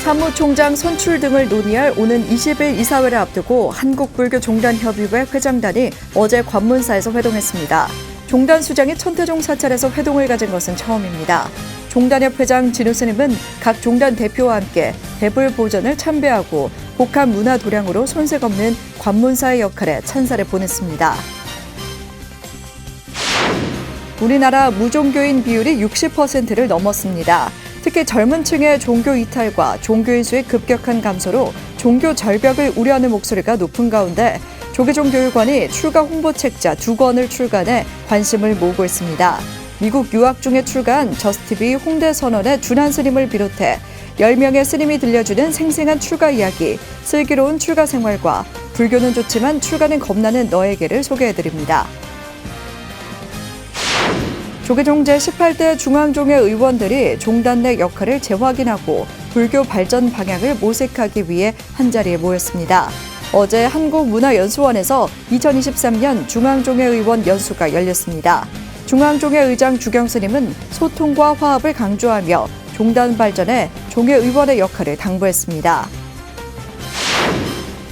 사무총장 선출 등을 논의할 오는 20일 이사회를 앞두고 한국불교종단협의회 회장단이 어제 관문사에서 회동했습니다. 종단 수장이 천태종 사찰에서 회동을 가진 것은 처음입니다. 종단협 회장 진우 스님은 각 종단 대표와 함께 대불 보전을 참배하고 복합 문화 도량으로 손색 없는 관문사의 역할에 찬사를 보냈습니다. 우리나라 무종교인 비율이 60%를 넘었습니다. 특히 젊은 층의 종교 이탈과 종교인 수의 급격한 감소로 종교 절벽을 우려하는 목소리가 높은 가운데 조계종 교육원이 출가 홍보책자 2권을 출간해 관심을 모으고 있습니다. 미국 유학 중에 출간 저스티비 홍대 선언의 준한 스님을 비롯해 10명의 스님이 들려주는 생생한 출가 이야기, 슬기로운 출가 생활과 불교는 좋지만 출가는 겁나는 너에게를 소개해드립니다. 조계종 제18대 중앙종회 의원들이 종단 내 역할을 재확인하고 불교 발전 방향을 모색하기 위해 한자리에 모였습니다. 어제 한국문화연수원에서 2023년 중앙종회 의원 연수가 열렸습니다. 중앙종회 의장 주경 스님은 소통과 화합을 강조하며 종단 발전에 종회 의원의 역할을 당부했습니다.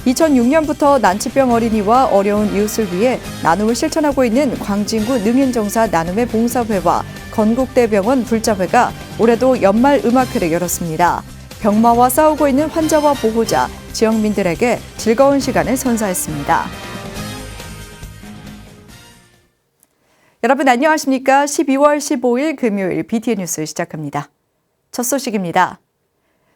2006년부터 난치병 어린이와 어려운 이웃을 위해 나눔을 실천하고 있는 광진구 능인정사 나눔의 봉사회와 건국대병원 불자회가 올해도 연말 음악회를 열었습니다. 병마와 싸우고 있는 환자와 보호자, 지역민들에게 즐거운 시간을 선사했습니다. 여러분 안녕하십니까? 12월 15일 금요일 BTN 뉴스 시작합니다. 첫 소식입니다.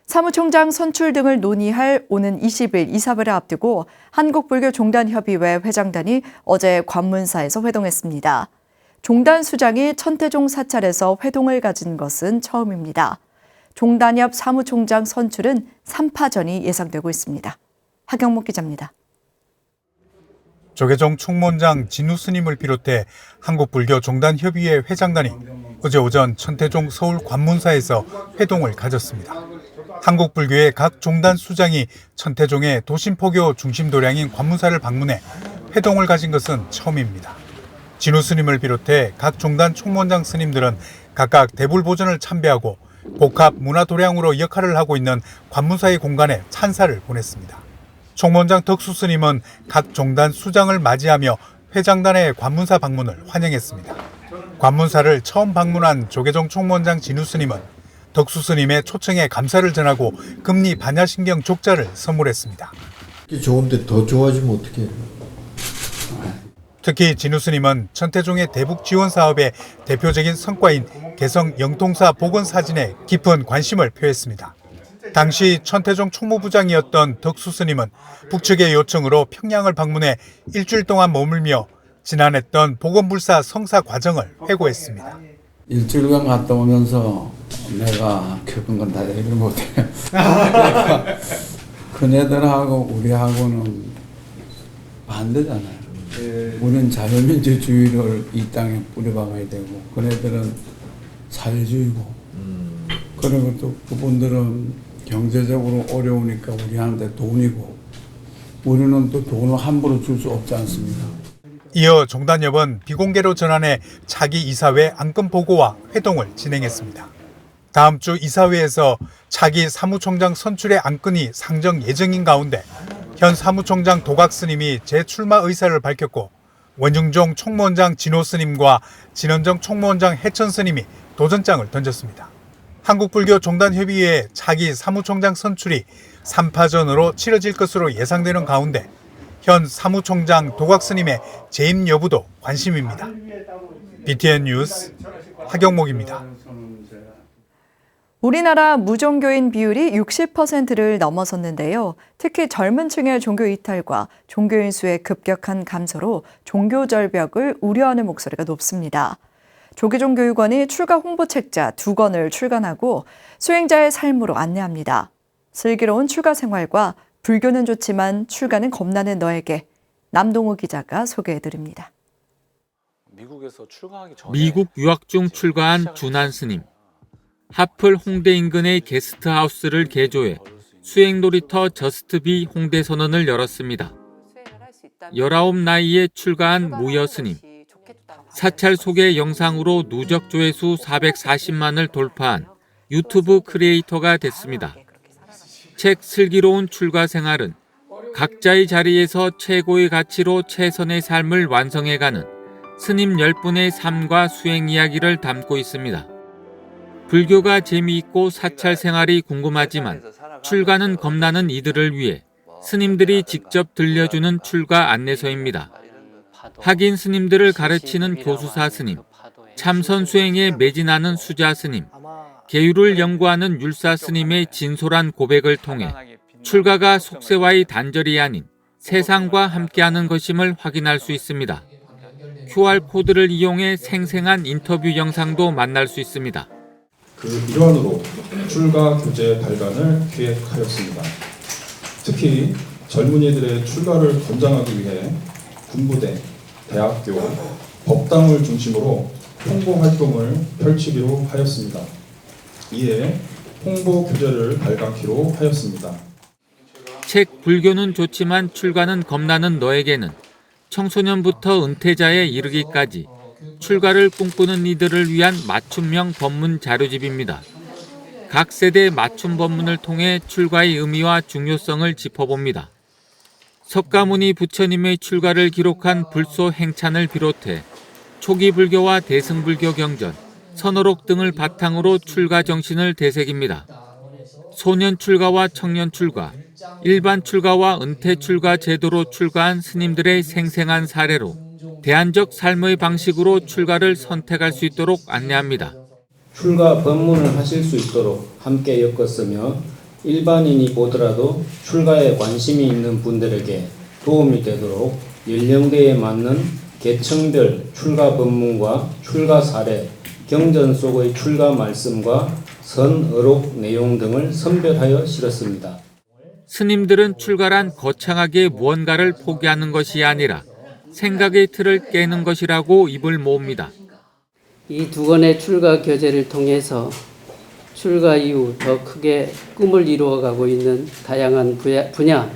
사무총장 선출 등을 논의할 오는 20일 이사회를 앞두고 한국불교종단협의회 회장단이 어제 관문사에서 회동했습니다. 종단 수장이 천태종 사찰에서 회동을 가진 것은 처음입니다. 종단협 사무총장 선출은 3파전이 예상되고 있습니다. 하경목 기자입니다. 조계종 총무원장 진우 스님을 비롯해 한국불교종단협의회 회장단이 어제 오전 천태종 서울 관문사에서 회동을 가졌습니다. 한국불교의 각 종단 수장이 천태종의 도심포교 중심 도량인 관문사를 방문해 회동을 가진 것은 처음입니다. 진우 스님을 비롯해 각 종단 총무원장 스님들은 각각 대불보전을 참배하고 복합 문화 도량으로 역할을 하고 있는 관문사의 공간에 찬사를 보냈습니다. 총무원장 덕수 스님은 각 종단 수장을 맞이하며 회장단의 관문사 방문을 환영했습니다. 관문사를 처음 방문한 조계종 총무원장 진우 스님은 덕수 스님의 초청에 감사를 전하고 금리 반야신경 족자를 선물했습니다. 좋은데 더 좋아지면 어떡해. 특히 진우 스님은 천태종의 대북 지원 사업의 대표적인 성과인 개성 영통사 복원 사진에 깊은 관심을 표했습니다. 당시 천태종 총무부장이었던 덕수 스님은 북측의 요청으로 평양을 방문해 일주일 동안 머물며 지난했던 복원불사 성사 과정을 회고했습니다. 일주일간 갔다 오면서 내가 겪은 건 다 얘기를 못해. 그네들하고 우리하고는 반대잖아요. 우리는 자유민주주의를 이 땅에 뿌려박아야 되고 그네들은 사회주의고 그리고 또 그분들은 경제적으로 어려우니까 우리한테 돈이고 우리는 또 돈을 함부로 줄 수 없지 않습니까? 이어 종단협은 비공개로 전환해 차기 이사회 안건 보고와 회동을 진행했습니다. 다음 주 이사회에서 차기 사무총장 선출의 안건이 상정 예정인 가운데 현 사무총장 도각 스님이 재출마 의사를 밝혔고 원중종 총무원장 진호 스님과 진원정 총무원장 해천 스님이 도전장을 던졌습니다. 한국불교종단협의회의 차기 사무총장 선출이 3파전으로 치러질 것으로 예상되는 가운데 현 사무총장 도각 스님의 재임 여부도 관심입니다. BTN 뉴스 하경목입니다. 우리나라 무종교인 비율이 60%를 넘어섰는데요. 특히 젊은 층의 종교 이탈과 종교인 수의 급격한 감소로 종교 절벽을 우려하는 목소리가 높습니다. 조계종 교육원이 출가 홍보책자 2권을 출간하고 수행자의 삶으로 안내합니다. 슬기로운 출가 생활과 불교는 좋지만 출가는 겁나는 너에게 남동우 기자가 소개해드립니다. 미국 유학 중 출가한 준한 스님. 하플 홍대 인근의 게스트하우스를 개조해 수행 놀이터 저스트비 홍대 선언을 열었습니다. 19 나이에 출가한 무여 스님. 사찰 소개 영상으로 누적 조회수 440만을 돌파한 유튜브 크리에이터가 됐습니다. 책 슬기로운 출가 생활은 각자의 자리에서 최고의 가치로 최선의 삶을 완성해가는 스님 10분의 삶과 수행 이야기를 담고 있습니다. 불교가 재미있고 사찰 생활이 궁금하지만 출가는 겁나는 이들을 위해 스님들이 직접 들려주는 출가 안내서입니다. 학인 스님들을 가르치는 교수사 스님, 참선 수행에 매진하는 수자 스님, 계율을 연구하는 율사 스님의 진솔한 고백을 통해 출가가 속세와의 단절이 아닌 세상과 함께하는 것임을 확인할 수 있습니다. QR코드를 이용해 생생한 인터뷰 영상도 만날 수 있습니다. 그 일환으로 출가 교재 발간을 기획하였습니다. 특히 젊은이들의 출가를 권장하기 위해 군부대, 대학교, 법당을 중심으로 홍보 활동을 펼치기로 하였습니다. 이에 홍보 교재를 발간키로 하였습니다. 책 불교는 좋지만 출가는 겁나는 너에게는 청소년부터 은퇴자에 이르기까지 출가를 꿈꾸는 이들을 위한 맞춤형 법문 자료집입니다. 각 세대 맞춤 법문을 통해 출가의 의미와 중요성을 짚어봅니다. 석가모니 부처님의 출가를 기록한 불소 행찬을 비롯해 초기 불교와 대승불교 경전, 선어록 등을 바탕으로 출가 정신을 되새깁니다. 소년 출가와 청년 출가, 일반 출가와 은퇴 출가 제도로 출가한 스님들의 생생한 사례로 대안적 삶의 방식으로 출가를 선택할 수 있도록 안내합니다. 출가 법문을 하실 수 있도록 함께 엮었으며 일반인이 보더라도 출가에 관심이 있는 분들에게 도움이 되도록 연령대에 맞는 계층별 출가 법문과 출가 사례, 경전 속의 출가 말씀과 선어록 내용 등을 선별하여 실었습니다. 스님들은 출가란 거창하게 무언가를 포기하는 것이 아니라 생각의 틀을 깨는 것이라고 입을 모읍니다. 이 두 권의 출가 교재를 통해서 출가 이후 더 크게 꿈을 이루어가고 있는 다양한 분야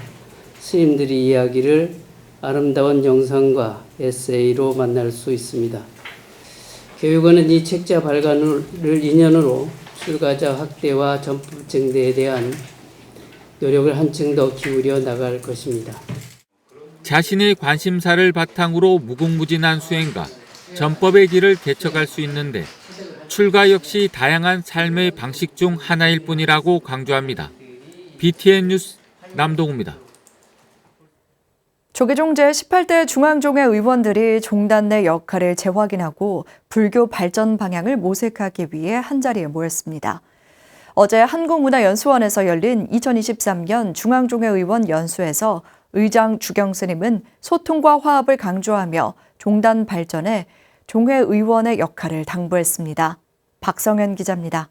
스님들의 이야기를 아름다운 영상과 에세이로 만날 수 있습니다. 교육원은 이 책자 발간을 인연으로 출가자 확대와 전법 증대에 대한 노력을 한층 더 기울여 나갈 것입니다. 자신의 관심사를 바탕으로 무궁무진한 수행과 전법의 길을 개척할 수 있는데 출가 역시 다양한 삶의 방식 중 하나일 뿐이라고 강조합니다. BTN 뉴스 남동우입니다. 조계종 제18대 중앙종회 의원들이 종단 내 역할을 재확인하고 불교 발전 방향을 모색하기 위해 한자리에 모였습니다. 어제 한국문화연수원에서 열린 2023년 중앙종회 의원 연수에서 의장 주경 스님은 소통과 화합을 강조하며 종단 발전에 종회 의원의 역할을 당부했습니다. 박성현 기자입니다.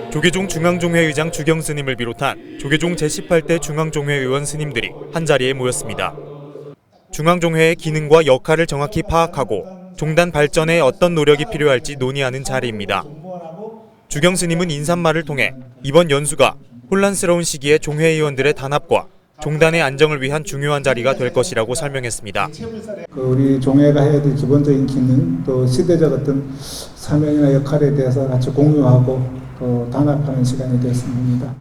조계종 중앙종회 의장 주경 스님을 비롯한 조계종 제18대 중앙종회 의원 스님들이 한자리에 모였습니다. 중앙종회의 기능과 역할을 정확히 파악하고 종단 발전에 어떤 노력이 필요할지 논의하는 자리입니다. 주경 스님은 인사말을 통해 이번 연수가 혼란스러운 시기에 종회의원들의 단합과 종단의 안정을 위한 중요한 자리가 될 것이라고 설명했습니다. 우리 종회가 해야 될 기본적인 기능, 또 시대적 어떤 사명이나 역할에 대해서 같이 공유하고 또 단합하는 시간이 됐습니다.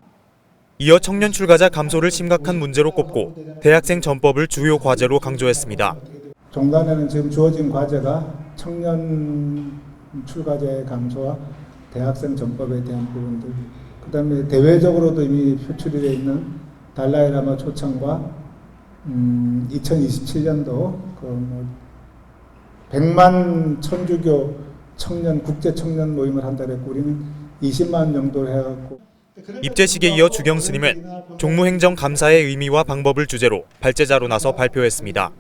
이어 청년 출가자 감소를 심각한 문제로 꼽고 대학생 전법을 주요 과제로 강조했습니다. 종단에는 지금 주어진 과제가 청년 출가자의 감소와 대학생 전법에 대한 부분들, 그다음에 대외적으로도 이미 표출이 되어 있는 달라이라마 초청과 2027년도 100만 천주교 청년 국제 청년 모임을 한다 그랬고 우리는 20만 정도를 해갖고 입제식에 이어 주경 스님은 종무행정 감사의 의미와 방법을 주제로 발제자로 나서 발표했습니다.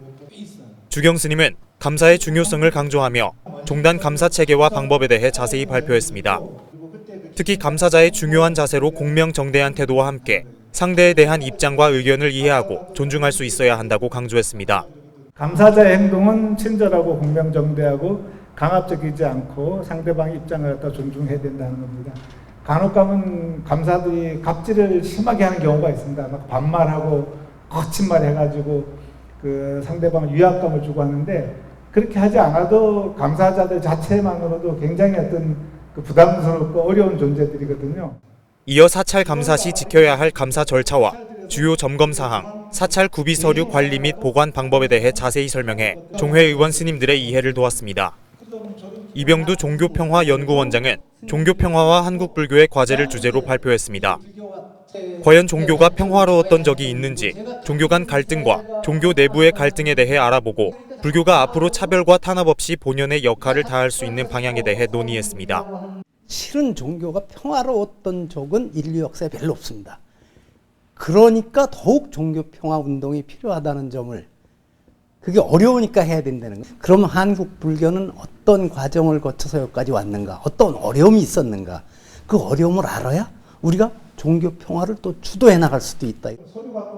주경 스님은 감사의 중요성을 강조하며 종단 감사 체계와 방법에 대해 자세히 발표했습니다. 특히 감사자의 중요한 자세로 공명정대한 태도와 함께 상대에 대한 입장과 의견을 이해하고 존중할 수 있어야 한다고 강조했습니다. 감사자의 행동은 친절하고 공명정대하고 강압적이지 않고 상대방의 입장을 갖다 존중해야 된다는 겁니다. 간혹 가면 감사들이 갑질을 심하게 하는 경우가 있습니다. 막 반말하고 거친 말 해가지고 그 상대방을 위압감을 주고 하는데 그렇게 하지 않아도 감사자들 자체만으로도 굉장히 어떤 그 부담스럽고 어려운 존재들이거든요. 이어 사찰 감사 시 지켜야 할 감사 절차와 주요 점검 사항, 사찰 구비 서류 관리 및 보관 방법에 대해 자세히 설명해 종회 의원 스님들의 이해를 도왔습니다. 이병두 종교평화연구원장은 종교평화와 한국불교의 과제를 주제로 발표했습니다. 과연 종교가 평화로웠던 적이 있는지, 종교 간 갈등과 종교 내부의 갈등에 대해 알아보고 불교가 앞으로 차별과 탄압 없이 본연의 역할을 다할 수 있는 방향에 대해 논의했습니다. 실은 종교가 평화로웠던 적은 인류 역사에 별로 없습니다. 그러니까 더욱 종교 평화 운동이 필요하다는 점을, 그게 어려우니까 해야 된다는 거예요. 그럼 한국 불교는 어떤 과정을 거쳐서 여기까지 왔는가, 어떤 어려움이 있었는가, 그 어려움을 알아야 우리가 종교 평화를 또 주도해 나갈 수도 있다.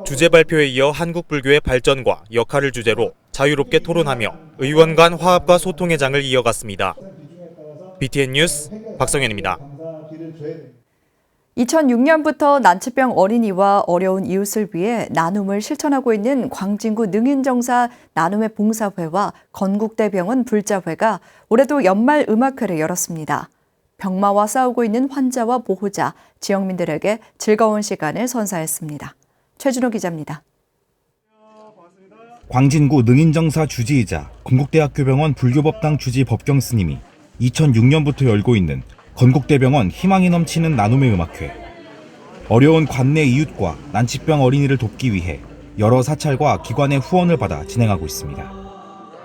주제 발표에 이어 한국 불교의 발전과 역할을 주제로 자유롭게 토론하며 의원 간 화합과 소통의 장을 이어갔습니다. BTN 뉴스 박성현입니다. 2006년부터 난치병 어린이와 어려운 이웃을 위해 나눔을 실천하고 있는 광진구 능인정사 나눔의 봉사회와 건국대병원 불자회가 올해도 연말 음악회를 열었습니다. 병마와 싸우고 있는 환자와 보호자, 지역민들에게 즐거운 시간을 선사했습니다. 최준호 기자입니다. 광진구 능인정사 주지이자 건국대학교병원 불교법당 주지 법경 스님이 2006년부터 열고 있는 건국대병원 희망이 넘치는 나눔의 음악회. 어려운 관내 이웃과 난치병 어린이를 돕기 위해 여러 사찰과 기관의 후원을 받아 진행하고 있습니다.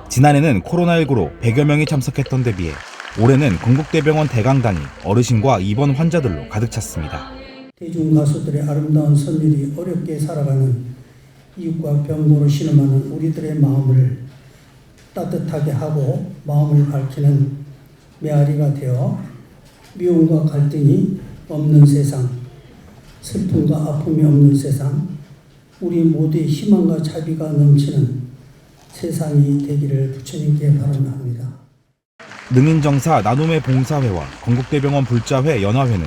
지난해는 코로나19로 100여 명이 참석했던 데 비해 올해는 건국대병원 대강당이 어르신과 입원 환자들로 가득 찼습니다. 대중가수들의 아름다운 선율이 어렵게 살아가는 이웃과 병고로 신음하는 우리들의 마음을 따뜻하게 하고 마음을 밝히는 메아리가 되어 미움과 갈등이 없는 세상, 슬픔과 아픔이 없는 세상, 우리 모두의 희망과 자비가 넘치는 세상이 되기를 부처님께 바라옵니다. 능인정사 나눔의 봉사회와 건국대병원 불자회 연화회는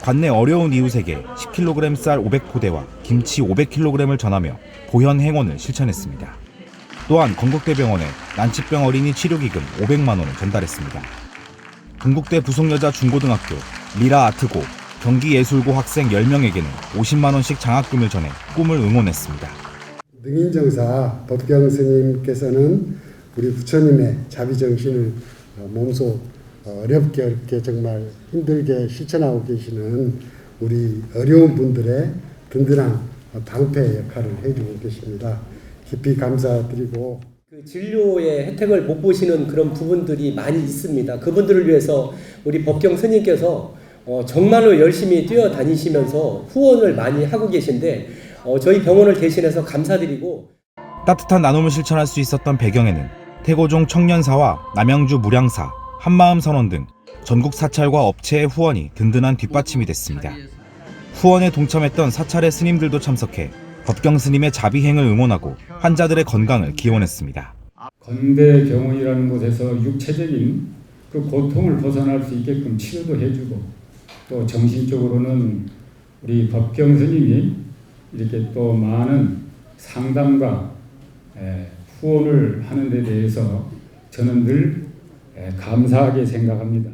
관내 어려운 이웃에게 10kg 쌀 500포대와 김치 500kg을 전하며 보현 행원을 실천했습니다. 또한 건국대병원에 난치병 어린이 치료기금 500만 원을 전달했습니다. 건국대 부속여자 중고등학교, 미라 아트고, 경기예술고 학생 10명에게는 50만 원씩 장학금을 전해 꿈을 응원했습니다. 능인정사 법경 스님께서는 우리 부처님의 자비정신을 몸소 어렵게 정말 힘들게 실천하고 계시는 우리 어려운 분들의 든든한 방패 역할을 해주고 계십니다. 깊이 감사드리고 그 진료의 혜택을 못 보시는 그런 부분들이 많이 있습니다. 그분들을 위해서 우리 법경 스님께서 정말로 열심히 뛰어다니시면서 후원을 많이 하고 계신데 저희 병원을 대신해서 감사드리고 따뜻한 나눔을 실천할 수 있었던 배경에는 태고종 청년사와 남양주 무량사, 한마음선원 등 전국 사찰과 업체의 후원이 든든한 뒷받침이 됐습니다. 후원에 동참했던 사찰의 스님들도 참석해 법경 스님의 자비행을 응원하고 환자들의 건강을 기원했습니다. 건대병원이라는 곳에서 육체적인 그 고통을 벗어날 수 있게끔 치료도 해주고 또 정신적으로는 우리 법경 스님이 이렇게 또 많은 상담과 후원을 하는 데 대해서 저는 늘 감사하게 생각합니다.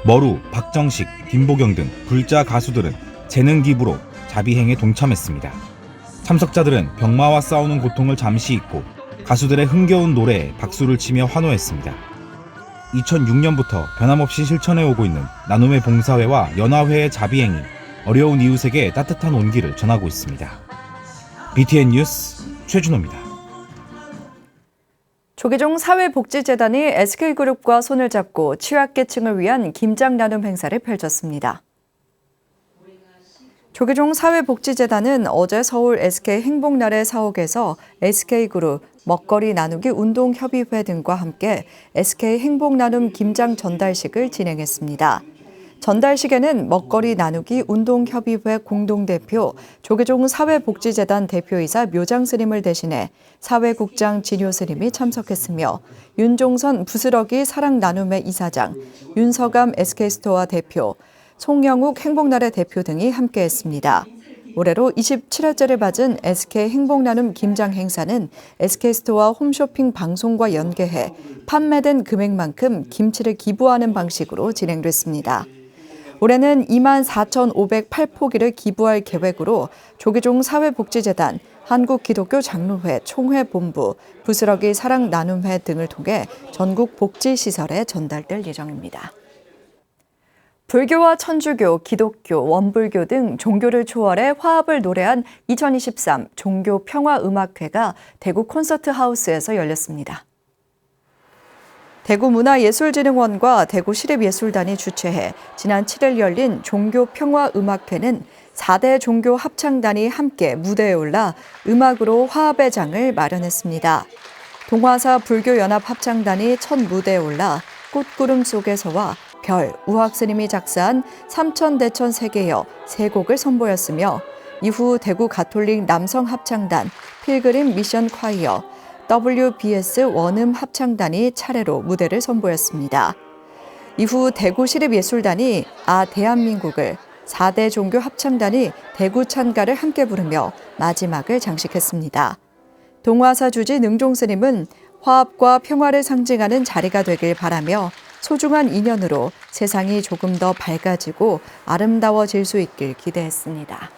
머루, 박정식, 김보경 등 불자 가수들은 재능 기부로 자비행에 동참했습니다. 참석자들은 병마와 싸우는 고통을 잠시 잊고 가수들의 흥겨운 노래에 박수를 치며 환호했습니다. 2006년부터 변함없이 실천해오고 있는 나눔의 봉사회와 연화회의 자비행이 어려운 이웃에게 따뜻한 온기를 전하고 있습니다. BTN 뉴스 최준호입니다. 조계종 사회복지재단이 SK그룹과 손을 잡고 취약계층을 위한 김장 나눔 행사를 펼쳤습니다. 조계종 사회복지재단은 어제 서울 SK 행복나래 사옥에서 SK그룹, 먹거리 나누기 운동협의회 등과 함께 SK 행복나눔 김장 전달식을 진행했습니다. 전달식에는 먹거리 나누기 운동협의회 공동대표, 조계종 사회복지재단 대표이사 묘장스님을 대신해 사회국장 진효스님이 참석했으며 윤종선 부스러기 사랑나눔회 이사장, 윤서감 SK스토어 대표, 송영욱 행복나래 대표 등이 함께했습니다. 올해로 27회째를 맞은 SK 행복나눔 김장 행사는 SK스토어 홈쇼핑 방송과 연계해 판매된 금액만큼 김치를 기부하는 방식으로 진행됐습니다. 올해는 24,508포기를 기부할 계획으로 조계종 사회복지재단, 한국기독교장로회 총회본부, 부스러기 사랑나눔회 등을 통해 전국 복지시설에 전달될 예정입니다. 불교와 천주교, 기독교, 원불교 등 종교를 초월해 화합을 노래한 2023 종교평화음악회가 대구 콘서트하우스에서 열렸습니다. 대구문화예술진흥원과 대구시립예술단이 주최해 지난 7일 열린 종교평화음악회는 4대 종교 합창단이 함께 무대에 올라 음악으로 화합의 장을 마련했습니다. 동화사 불교연합합창단이 첫 무대에 올라 꽃구름 속에서와 별, 우학스님이 작사한 삼천대천 세계여 3곡을 선보였으며 이후 대구 가톨릭 남성합창단, 필그림 미션 콰이어, WBS 원음 합창단이 차례로 무대를 선보였습니다. 이후 대구시립예술단이 아 대한민국을, 4대 종교 합창단이 대구 찬가를 함께 부르며 마지막을 장식했습니다. 동화사 주지 능종스님은 화합과 평화를 상징하는 자리가 되길 바라며 소중한 인연으로 세상이 조금 더 밝아지고 아름다워질 수 있길 기대했습니다.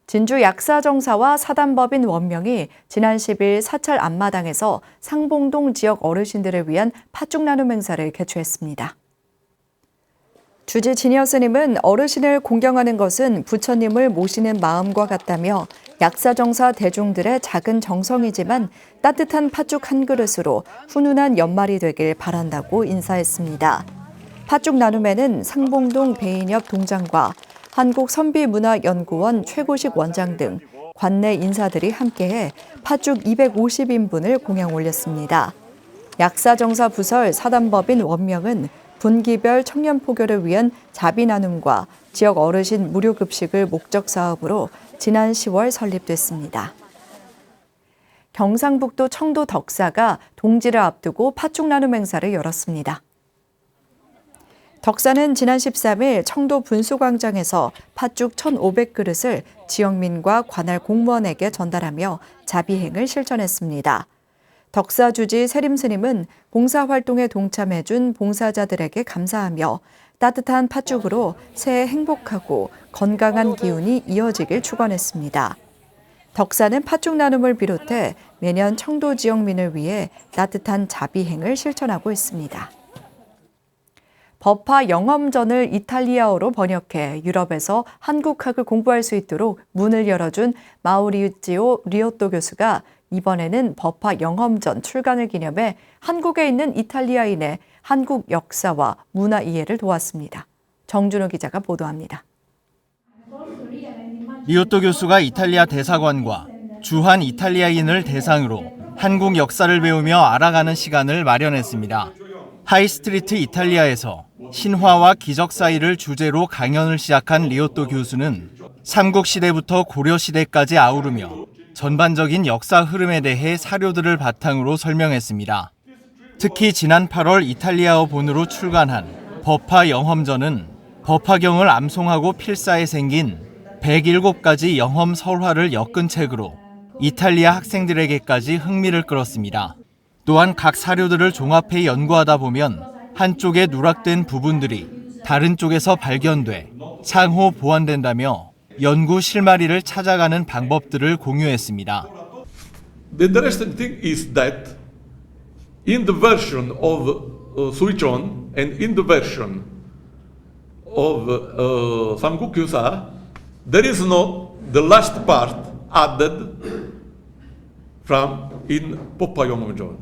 진주 약사정사와 사단법인 원명이 지난 10일 사찰 앞마당에서 상봉동 지역 어르신들을 위한 팥죽 나눔 행사를 개최했습니다. 주지 진여 스님은 어르신을 공경하는 것은 부처님을 모시는 마음과 같다며 약사정사 대중들의 작은 정성이지만 따뜻한 팥죽 한 그릇으로 훈훈한 연말이 되길 바란다고 인사했습니다. 팥죽 나눔에는 상봉동 배인엽 동장과 한국선비문화연구원 최고식 원장 등 관내 인사들이 함께해 팥죽 250인분을 공양 올렸습니다. 약사정사 부설 사단법인 원명은 분기별 청년포교를 위한 자비 나눔과 지역 어르신 무료 급식을 목적 사업으로 지난 10월 설립됐습니다. 경상북도 청도 덕사가 동지를 앞두고 팥죽 나눔 행사를 열었습니다. 덕사는 지난 13일 청도 분수광장에서 팥죽 1,500그릇을 지역민과 관할 공무원에게 전달하며 자비행을 실천했습니다. 덕사 주지 세림스님은 봉사활동에 동참해준 봉사자들에게 감사하며 따뜻한 팥죽으로 새해 행복하고 건강한 기운이 이어지길 축원했습니다. 덕사는 팥죽 나눔을 비롯해 매년 청도 지역민을 위해 따뜻한 자비행을 실천하고 있습니다. 법화 영험전을 이탈리아어로 번역해 유럽에서 한국학을 공부할 수 있도록 문을 열어준 마우리지오 리오또 교수가 이번에는 법화 영험전 출간을 기념해 한국에 있는 이탈리아인의 한국 역사와 문화 이해를 도왔습니다. 정준호 기자가 보도합니다. 리오또 교수가 이탈리아 대사관과 주한 이탈리아인을 대상으로 한국 역사를 배우며 알아가는 시간을 마련했습니다. 하이스트리트 이탈리아에서 신화와 기적 사이를 주제로 강연을 시작한 리오또 교수는 삼국시대부터 고려시대까지 아우르며 전반적인 역사 흐름에 대해 사료들을 바탕으로 설명했습니다. 특히 지난 8월 이탈리아어 본으로 출간한 법화 영험전은 법화경을 암송하고 필사에 생긴 107가지 영험 설화를 엮은 책으로 이탈리아 학생들에게까지 흥미를 끌었습니다. 또한 각 사료들을 종합해 연구하다 보면 한쪽에 누락된 부분들이 다른 쪽에서 발견돼 상호 보완된다며 연구 실마리를 찾아가는 방법들을 공유했습니다. The interesting thing is that in the version of Suichon and in the version of Samguk-Yusa, there is not the last part added from in Poppa Yongomjon.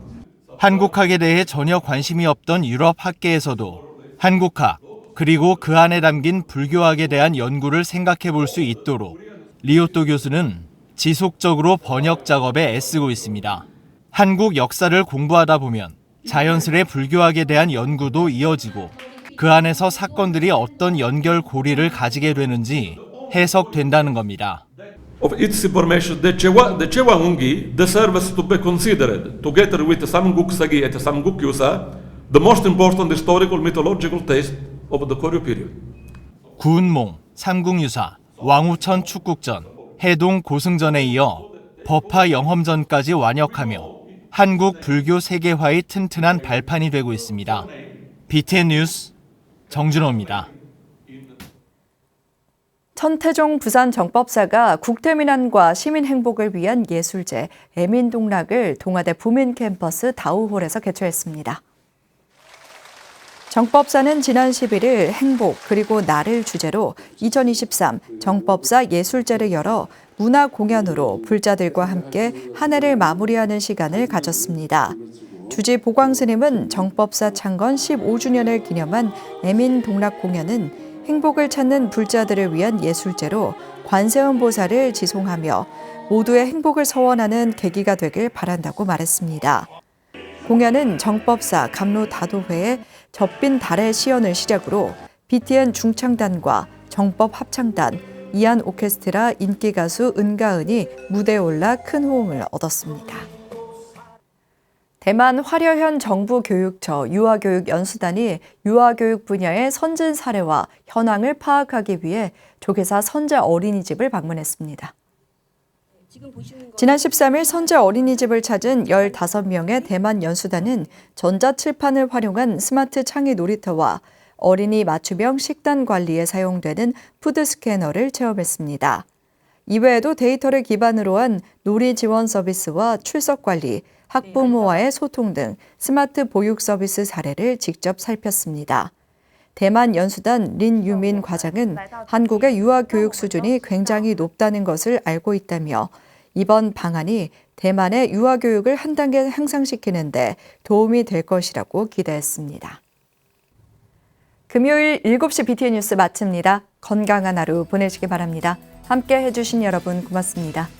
한국학에 대해 전혀 관심이 없던 유럽 학계에서도 한국학 그리고 그 안에 담긴 불교학에 대한 연구를 생각해 볼 수 있도록 리오또 교수는 지속적으로 번역 작업에 애쓰고 있습니다. 한국 역사를 공부하다 보면 자연스레 불교학에 대한 연구도 이어지고 그 안에서 사건들이 어떤 연결고리를 가지게 되는지 해석된다는 겁니다. Of its information, the Chewangungi deserves to be considered, together with Samguk Sagi and Samguk Yusa, the most important historical mythological text of the Koryo period. 구운몽, 삼국유사, 왕우천 축국전, 해동 고승전에 이어 법화 영험전까지 완역하며 한국 불교 세계화의 튼튼한 발판이 되고 있습니다. BTN 뉴스 정준호입니다. 천태종 부산 정법사가 국태민안과 시민 행복을 위한 예술제 애민동락을 동아대 부민 캠퍼스 다우홀에서 개최했습니다. 정법사는 지난 11일 행복 그리고 나를 주제로 2023 정법사 예술제를 열어 문화 공연으로 불자들과 함께 한 해를 마무리하는 시간을 가졌습니다. 주지 보광 스님은 정법사 창건 15주년을 기념한 애민동락 공연은 행복을 찾는 불자들을 위한 예술제로 관세음보살을 지송하며 모두의 행복을 서원하는 계기가 되길 바란다고 말했습니다. 공연은 정법사 감로다도회의 젖빈 달의 시연을 시작으로 BTN 중창단과 정법 합창단, 이안 오케스트라 인기 가수 은가은이 무대에 올라 큰 호응을 얻었습니다. 대만 화려현 정부교육처 유아교육연수단이 유아교육 분야의 선진 사례와 현황을 파악하기 위해 조계사 선제 어린이집을 방문했습니다. 지난 13일 선제 어린이집을 찾은 15명의 대만 연수단은 전자칠판을 활용한 스마트 창의 놀이터와 어린이 맞춤형 식단 관리에 사용되는 푸드 스캐너를 체험했습니다. 이외에도 데이터를 기반으로 한 놀이 지원 서비스와 출석 관리, 학부모와의 소통 등 스마트 보육 서비스 사례를 직접 살폈습니다. 대만 연수단 린 유민 과장은 한국의 유아 교육 수준이 굉장히 높다는 것을 알고 있다며 이번 방안이 대만의 유아 교육을 한 단계 향상시키는 데 도움이 될 것이라고 기대했습니다. 금요일 7시 BTN 뉴스 마칩니다. 건강한 하루 보내시기 바랍니다. 함께 해주신 여러분 고맙습니다.